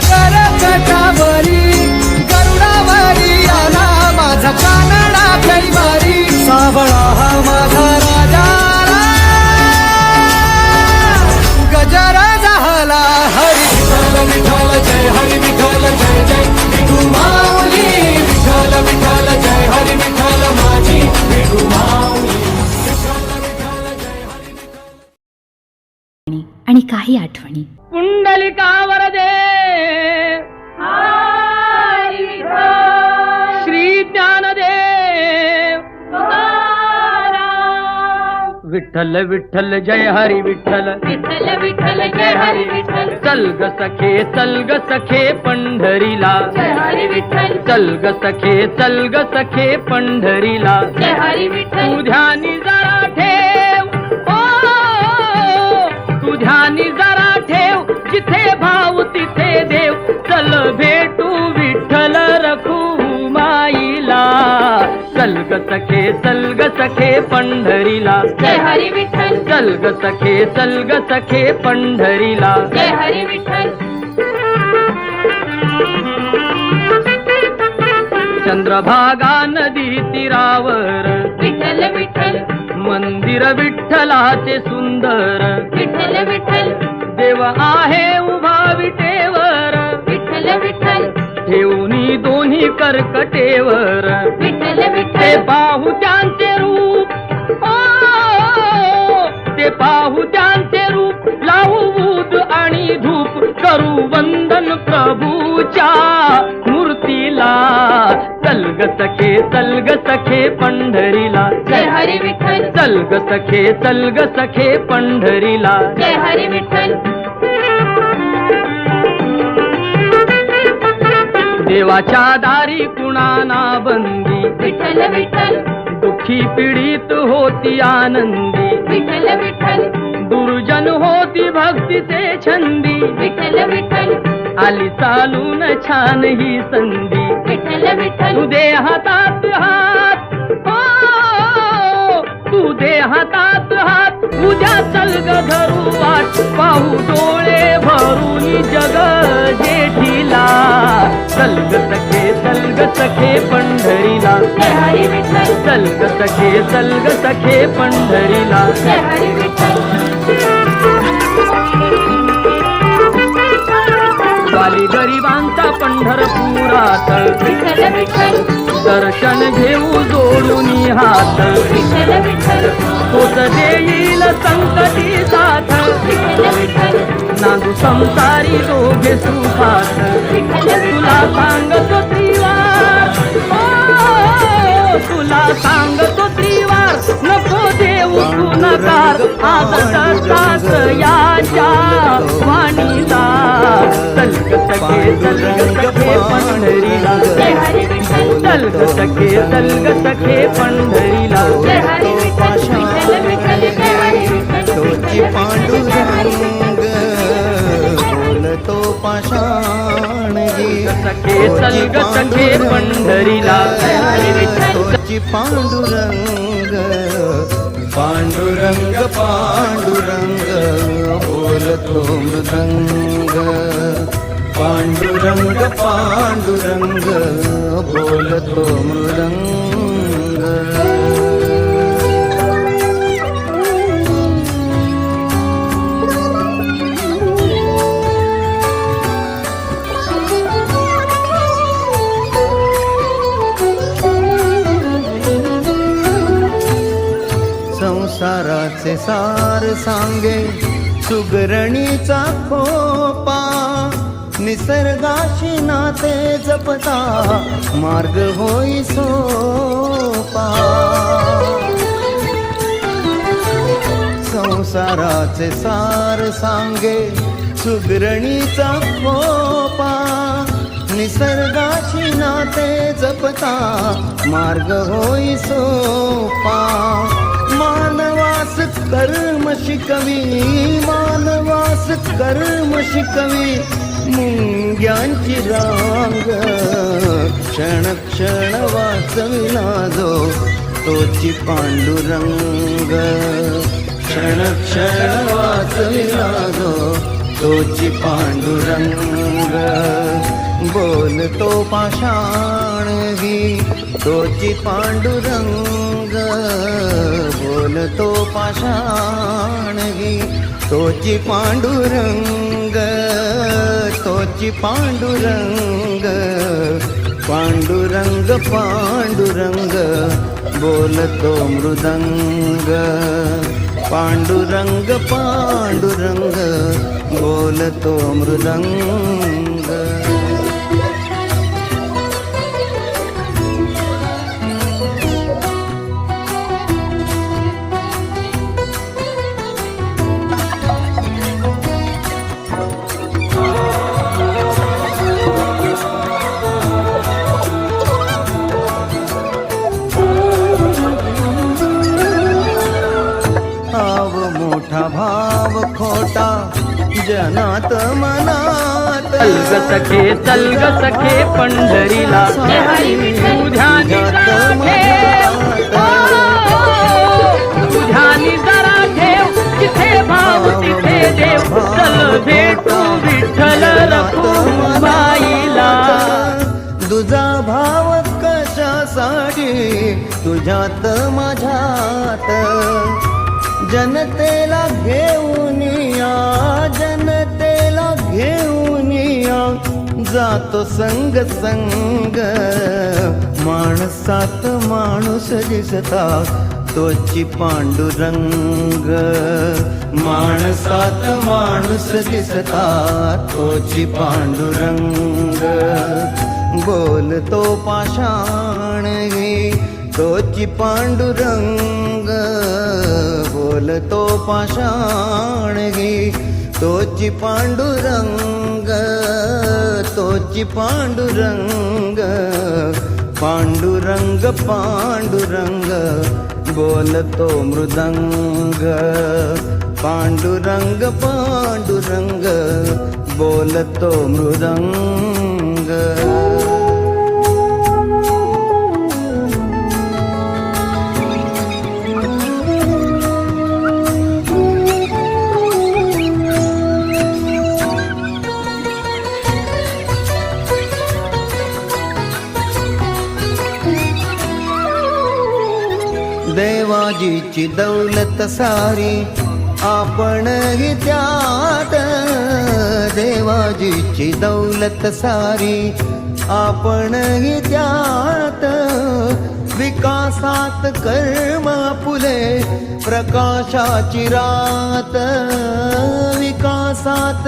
करकटावरी गरुडावरी आला माझा कानडा कैवारी सावळा हा माझा राजा गजरा झाला हरी विठ्ठल विठ्ठल जय हरी विठ्ठल जय जय विठू माऊली विठ्ठल विठ्ठल जय हरी विठ्ठल माझी विठू माऊली विठ्ठल विठ्ठल जय हरी विठ्ठल आणि काही आठवणी. पुंडलिकावर दे श्री ज्ञानदेव विठ्ठल विठ्ठल जय हरी विठ्ठल विठ्ठल विठ्ठल जय हरी विठ्ठल चल ग सखे पंढरीला जय हरी विठ्ठल चल ग सखे पंढरीला जय हरी विठ्ठल तू ध्यानी जरा ठेव ओ तू ध्यानी जरा ठेव जिथे भाव तिथे देव चल भेटू विठ्ठल रखुमाईला चल ग सखे पंढरीला जय हरी विठ्ठल चल ग सखे पंढरीला जय हरी विठ्ठल चंद्रभागा नदी तीरावर विठ्ठल विठ्ठल मंदिर विठ्ठलाचे सुंदर विठ्ठल विठ्ठल देव आहे उभा विटेवर विठ्ठल विठ्ठल ठेवणी दोन्ही कर्कटेवर विठ्ठल ते विठ्ठल पाहू त्यांचे रूप ओ ते पाहू त्यांचे रूप लावू बूद आणि धूप करू वंदन प्रभूच्या मूर्तीला चल ग सखे पंढरीला जय हरी विठ्ठल चल ग सखे पंढरीला जय हरी विठ्ठल देवाच्या दारी कुणाना बंदी विठ्ठल विठ्ठल दुःखी पीडित होती आनंदी विठ्ठल विठ्ठल दुर्जन होती भक्तीचे छंदी विठ्ठल विठ्ठल आली चालून छान ही संधी विठ्ठल विठ्ठल तू दे हातात हात हो तू दे हातात हात उद्या चल ग धरू वाट पाहू डोळे भरून जग जेठीला चल ग सखे पंढरीला जय हरी विठ्ठल चल ग सखे पंढरीला जय हरी विठ्ठल वाली गरिबांचा पंढरपुरात विठ्ठल विठ्ठल दर्शन घेऊ जोडून हात विठ्ठल विठ्ठल तोच देईल संकटी साथ विठ्ठल विठ्ठल नांदू संसारी दोघे सुखात तुला सांगतो त्रिवार ओ, तुला सांगतो त्रिवार नको देऊ तू नकार आज तसाच याच्या वाणीला चल ग सखे पंढरीला जय हरी विठ्ठल चल ग सखे पंढरीला जय हरी विठ्ठल विठ्ठल विठ्ठल जय हरी विठ्ठल तोची पांडुरंग बोलतो पाषाण सखे चल ग सखे पंढरीला तोची पांडुरंग पांडुरंग पांडुरंग बोलतो मृदंग पांडुरंग पांडुरंग बोलतो मृदंग संसाराचे सार सांगे सुगरणीचा खोपा निसर्गाशी नाते जपता मार्ग होई सोपा संसाराचे सार सांगे सुगरणीचा खोपा निसर्गाशी नाते जपता मार्ग होई सोपा मानवास कर्म शिकवी मानवास कर्म शिकवी मुंग्यांची रांग क्षण क्षण वाचविला जो तोची पांडुरंग क्षण क्षण वाचविला जो तोची पांडुरंग बोलतो पाषाणगी तोची पांडुरंग बोलतो पाषाणगी तोची पांडुरंग तोची पांडुरंग पांडुरंग पांडुरंग बोलतो मृदंग पांडुरंग पांडुरंग बोलतो मृदंग मोठा भाव खोटा जनात मनात चल ग सखे पंढरीला तुझ्या जरा ठेव तिथे भाव तिथे देव चल भेटू विठ्ठल रखुमाईला तुझा भाव कशासाठी तुझ्यात माझ्यात जनतेला घेऊन या जनतेला घेऊन या जातो संग संग माणसात माणूस दिसता तोची पांडुरंग माणसात माणूस दिसता तोची पांडुरंग बोलतो पाषाणगी तोची पांडुरंग बोलतो पाषाणगी तोची पांडुरंग तोची पांडुरंग पांडुरंग पांडुरंग बोलतो मृदंग पांडुरंग पांडुरंग बोलतो मृदंग देवाजीची दौलत सारी आपणही त्यात देवाजीची दौलत सारी आपणही त्यात विकासात कर्म फुले प्रकाशाची रात विकासात